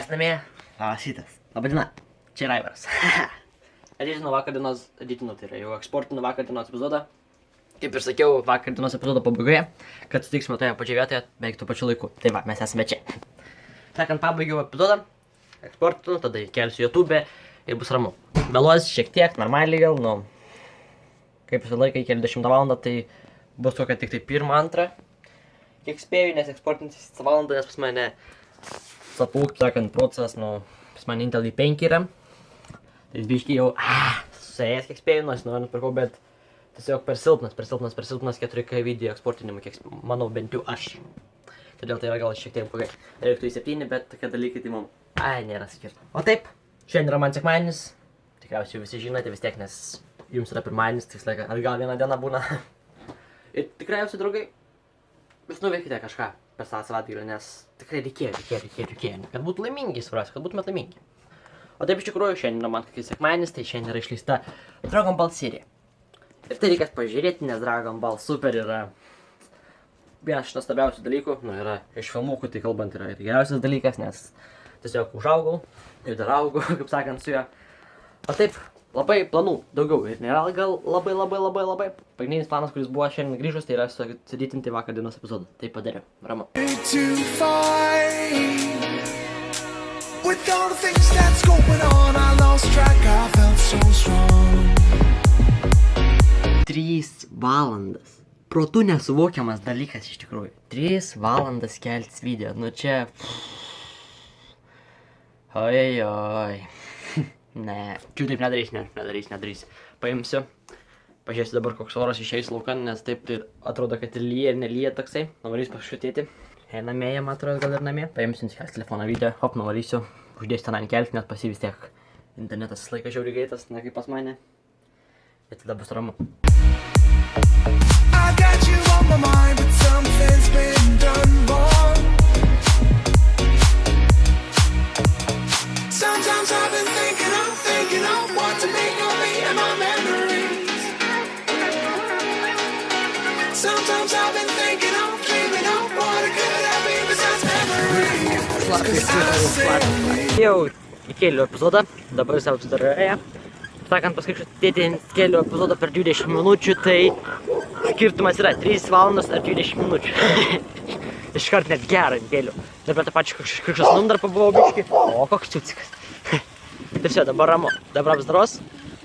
Mes namie. Labas rytas. Labadiena. Čia yra Aivaras. Editinu vakar dienos, tai yra jau eksportinu vakar dienos epizodą. Kaip ir sakiau, vakar dienos epizodo pabaigoje, kad sutiksime toje pačioje vietoje, beveik tuo pačiu laiku. Tai va, mes esame čia. Sakant, pabaigiau epizodą, eksportinu, tada įkelsiu YouTube ir bus ramu. Vėluos šiek tiek, normaliai gal, nu, kaip visą laiką įkeliu 10 valandą, tai bus tokia tik tai 1-2. Kiek spėju, nes eksportinis 1 valandą, nes pas mane sapūk, sakant, procesas, nu, pas mane Intel i5 yra. Tai biškai jau, suėjęs kiek spėju, nors nusipirkau, bet tiesiog per silpnas 4K video eksportinimu, kiek manau, bent jau aš. Todėl tai yra gal šiek tiek blogai. Reiktų į 7, bet tokie dalykai tai mums, nėra skirta. O taip, šiandien yra man sekmadienis. Tikriausiai visi žinote vis tiek, nes jums yra pirmadienis, tai visą laiką atgal vieną dieną būna. Ir tikriausiai, draugai, jūs nuveikite kažką per tą savaitgalį, nes tikrai reikėjo. Kad būtų laimingi, suprasiu, kad būtumėt laimingi. O taip iš tikrųjų, šiandien man kaip sekmadienis, tai šiandien yra išleista Dragon Ball serija. Ir tai reikės pažiūrėti, nes Dragon Ball Super yra vienas iš nuostabiausių dalykų. Nu, yra iš filmukų, tai kalbant, yra ir geriausias dalykas, nes tiesiog užaugau ir dar augau, kaip sakant, su juo. O taip, labai planų daugiau ir nėra gal labai. Pagrindinis planas, kuris buvo šiandien grįžus, tai yra sudėtinti vakar dienos epizodą. Tai padariau. Ramu. With all the things that's going on, I lost track, I felt so strong. 3 valandas. Protu nesuvokiamas dalykas iš tikrųjų. 3 valandas keltis video. Nu čia... Oi. Ne. Čia taip nedarys. Paimsiu. Pažiūrėsiu dabar, koks oras išeis laukan, nes taip tai atrodo, kad ir lyja ir nelyja toksai. Nuvarys pašutėti. Namie, man atrodo, gal ir namie. Paimsiu nusikels telefoną video, hop, nuvarysiu. Uždėsiu ten ant kelti, net pas jį vis tiek internetas laikas žiauriai greitas, ne kaip pas mane. Ir tada bus ramu. Jau įkėliu epizodą, dabar jūs apsidarėję. Sakant, paskaičiu, įkėliu epizodą per 20 minučių, tai skirtumas yra 3 valandos ar 20 minučių. Iškart net gerą įkėliu. Dabar tą pačią krikščios numdarą pabuvau biškį. O, koks čiucikas. Tai все, dabar ramu. Dabar apsidaros.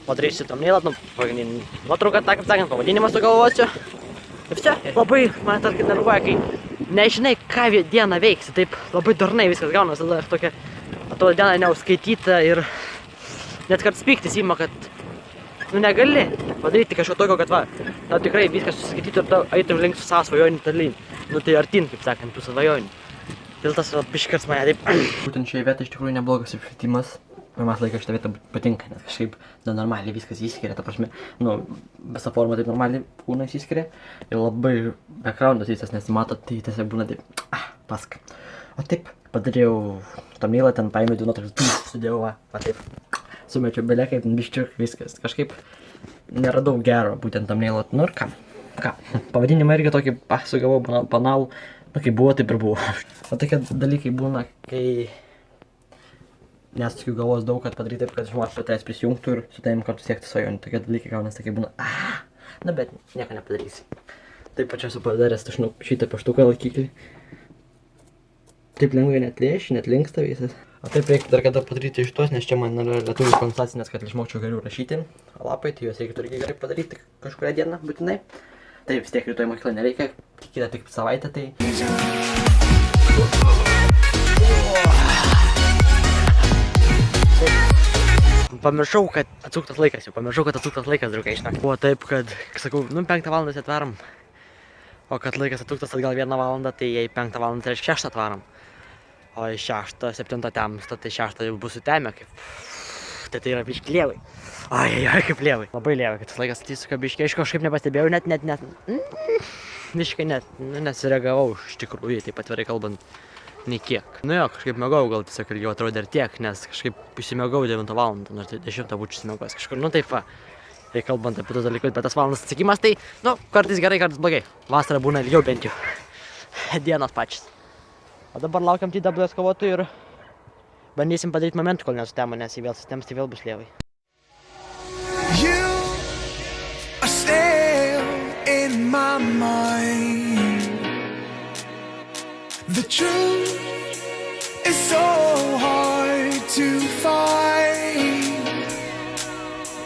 Padarysiu thumbnailą, pagrindinį nuotrauką, tą kaip sakant, pavadinimą sugalvosiu. Tai все, labai man tarkim nervuoja, kai nežinai, ką dieną veiksi, taip labai dažnai viskas gaunas, tada tokia atrodo diena neužskaityta ir net kartais pyktis ima, kad negali padaryti kažko tokio, kad va, tau tikrai viskas suskaitytų ir tau eitum link su savo svajonių tolyn. Nu tai artin, kaip sakant, tų svajonių. Dėl tas biškas mane taip. Būtent šioje vietoje iš tikrųjų neblogas apšvietimas. Pirmas laikas šitą vietą patinka, nes kažkaip normaliai viskas įskiria, ta prasme, nu, visa forma taip normaliai kūną įskiria. Ir labai backgroundas visas nesimato, tai tiesiog būna taip, paska. O taip, padariau thumbnailą, ten paėmiau 2 nuotraukas, sudėjau, va taip. Sumečiau belę kaip biščiuk, viskas. Kažkaip neradau gero būtent thumbnailą. Nu ir ką? Pavadinimą irgi tokį sugavau banalų, nu kaip buvo, taip ir buvo. O tokie dalykai būna, kai nesukiu galvos daug, kad padaryti taip, kad žmonės prie tavęs prisijungtų ir su tavim kartu siekti svajonių. Tokie dalykai gaunas, tokie būna, na bet nieko nepadarysi. Taip pačiu esu padaręs šitą pieštuką laikiklį. Taip lengvai net linksta visas. O taip reiktų dar kada padaryti iš tos, nes čia man yra lietuvių konsultacinės, kad išmokčiau geriau rašyti lapai, tai juos reikėtų irgi gerai padaryti kažkurią dieną būtinai. Tai vis tiek rytoj mokyklą nereikia, kitą tik savaitę, tai... Pamiršau, kad atsuktas laikas, draugai, žinok. Buvo taip, kad, sakau, 5 valandas atvarom, o kad laikas atsuktas atgal 1 valandą, tai jei 5 valandą, tai reiškia 6 atvarom. O į 6, 7 temsta, tai 6 jau bus sutemę, kaip... Tai yra biški lievai. Kaip lievai. Labai lievai, kad tas laikas atsisuka biški, aš kažkaip nepastebėjau, net... Biškai net, nesireagavau iš tikrųjų, taip atvirai kalbant. Nei kiek. Nu jo, kažkaip mėgau, gal tiesiog ilgiau atrodė ir tiek, nes kažkaip įsimėgau 9 valandą, nors 10 būčiau įsimėgojęs kažkur, nu taip va. Tai kalbant apie tos dalykus, bet tas valandas atsakymas, tai, nu, kartais gerai, kartais blogai. Vasara būna ilgiau bent jau. Dienos pačias. O dabar laukiam TWS kovotojų ir Bandysim padaryti momentų, kol nesutemo, nes jį vėl sutems, tai vėl bus lievai. You are still in my mind. The truth is so hard to find.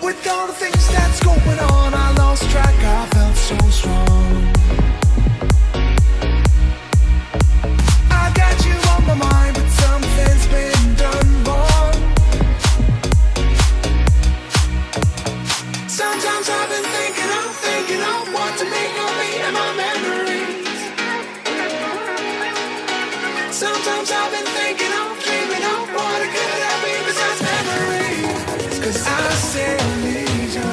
With all the things that's going on, I lost track, I felt so strong. I got you on my mind, but something's been done wrong. Sometimes I've been thinking of what to make of me and my memories. Sometimes I've been thinking of, dreaming of what it could have been besides memories. 'Cause I still need you.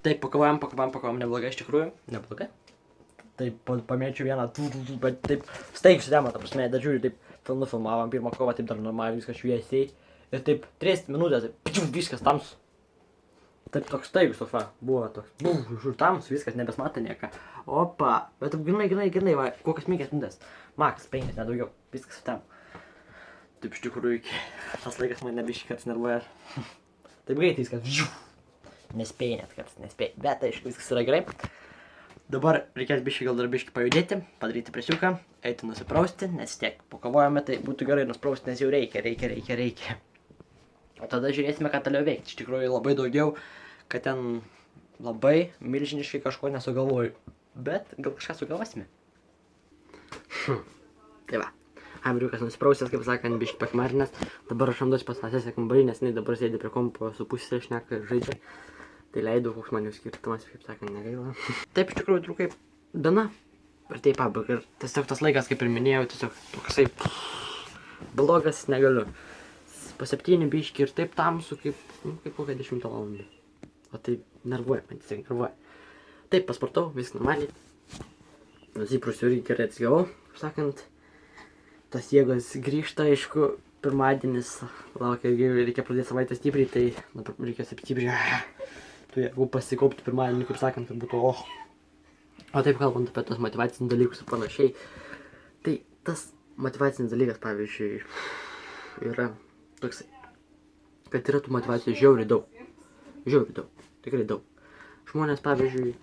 Taip, pakovojom neblogai iš tikrųjų. Neblogai. Taip, pamėčiau vieną, bet taip, staigiai sudėmą, ta prasme, dar žiūriu, taip, filmavom pirmą kovą, taip dar normaliai viskas šviesiai. Ir taip, 3 minutės, taip, viskas tamsu. Taip, toks staigus toks, va, buvo toks, žiūr tamsu, viskas, nebesmatė nieką. Opa, bet taip, grinai, va, kokias 5 minutės. Max, 5, nedaugiau, viskas sudėmą. Taip, iš tikrųjų, tas laikas mane biškai kartais nervuoja. Taip greitai viskas, nespėjai net kartais, nespėjai, bet aišku, viskas yra gerai. Dabar reikės biškai gal dar biškai pajudėti, padaryti presiuką, eiti nusiprausti, nes tiek pakovojame, tai būtų gerai nusprausti, nes jau reikia. O tada žiūrėsime, ką toliau veikti. Iš tikrųjų labai daugiau, kad ten labai milžiniškai kažko nesugalvoju. Bet gal kažką sugalvosime. Tai va. Amriukas nusiprausęs, kaip sakant, biškai pakmarinęs. Dabar aš randuosi pas tą sesę kambarį, nes jinai dabar sėdi prie kompo su pusė šneka ir žaidžia. Tai leidau, koks man jau skirtumas, kaip sakant, negaila. Taip, iš tikrųjų, trukai diena. Ir taip pabaiga. Ir tiesiog tas laikas, kaip ir minėjau, tiesiog toksai blogas negaliu. Po 7 biški ir taip tamsu, kaip kokią 10 valandą. O tai nervuoja, man tiesiog nervuoja. Taip, pasportau, viskas normaliai. Nusiprausiau ir gerai atsigavau, kaip sakant. Tas jėgos grįžta, aišku, pirmadienis laukia, reikia pradėti savaitę stipriai, tai dabar reikia stipriai. Tu jeigu pasikaupti pirmadienį, kaip sakant, tai būtų O taip kalbant apie tos motyvacinius dalykus ir panašiai, tai tas motyvacinis dalykas, pavyzdžiui, yra toksai, kad yra tų motyvacijų žiauriai daug, tikrai daug. Žmonės, pavyzdžiui,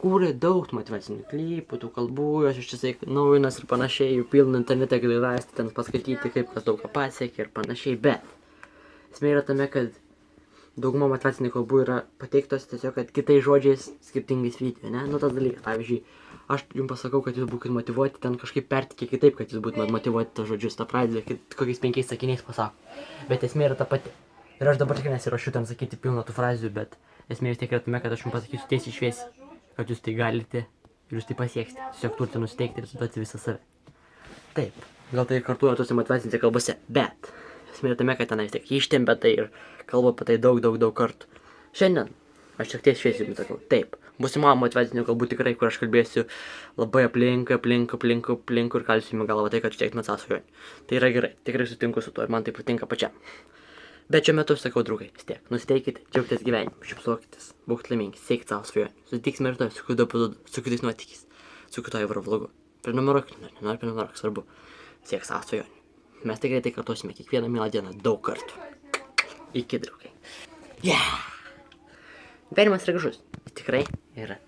kūrė daug motyvacinių klipų, tų kalbų, jos ištisai naujinas ir panašiai, jų pilna internete gali rasti, ten paskaityti, kaip kas daug ką pasiekė ir panašiai, bet esmė yra tame, kad dauguma motyvacinių kalbų yra pateiktos tiesiog, kad kitais žodžiais skirtingais video, ne? Nu tas dalykas, pavyzdžiui, aš jums pasakau, kad jūs būkit motyvuoti, ten kažkaip pertikė kitaip, kad jūs būtumėt motyvuoti tos žodžius, tą pradžią, kokiais 5 sakiniais pasako. Bet esmė yra ta pati. Ir aš dabar tikrai nesiruošiu ten sakyti pilną tų frazių, bet esmė vis tiek yra tame, kad aš jums pasakysiu tiesiai šviesiai, kad jūs tai galite ir jūs tai pasieksite. Tiesiog turite nusiteikti ir atiduoti visą save. Taip, gal tai kartuoja tose motyvacinėse kalbose, bet esmė yra tame, kad ten vis tiek ištempia tai ir kalba apie tai daug kartų. Šiandien aš tik tiesiai šviesiai jums sakau, taip, bus įmanoma motyvacinių kalbų tikrai, kur aš kalbėsiu labai aplinkui ir kalsiu jums galvą tai, kad jūs siektumėt savo svajonių. Tai yra gerai, tikrai sutinku su tuo ir man tai patinka pačiam. Bet šiuo metu sakau, draugai, vis tiek, nusiteikite, džiaugitės gyvenimu, šypsokitės, būkite laimingi, siekite savo svajonių. Susitiksime rytoj su kitu epizodu, su kitais nuotykiais, su kitu vlogu. Prenumeruokite, nenori prenumeruok, svarbu. Siek savo svajonių. Mes tikrai tai kartuosime kiekvieną mielą dieną daug kartų. Iki, draugai. Yeah! Gyvenimas yra gražus. Tikrai yra.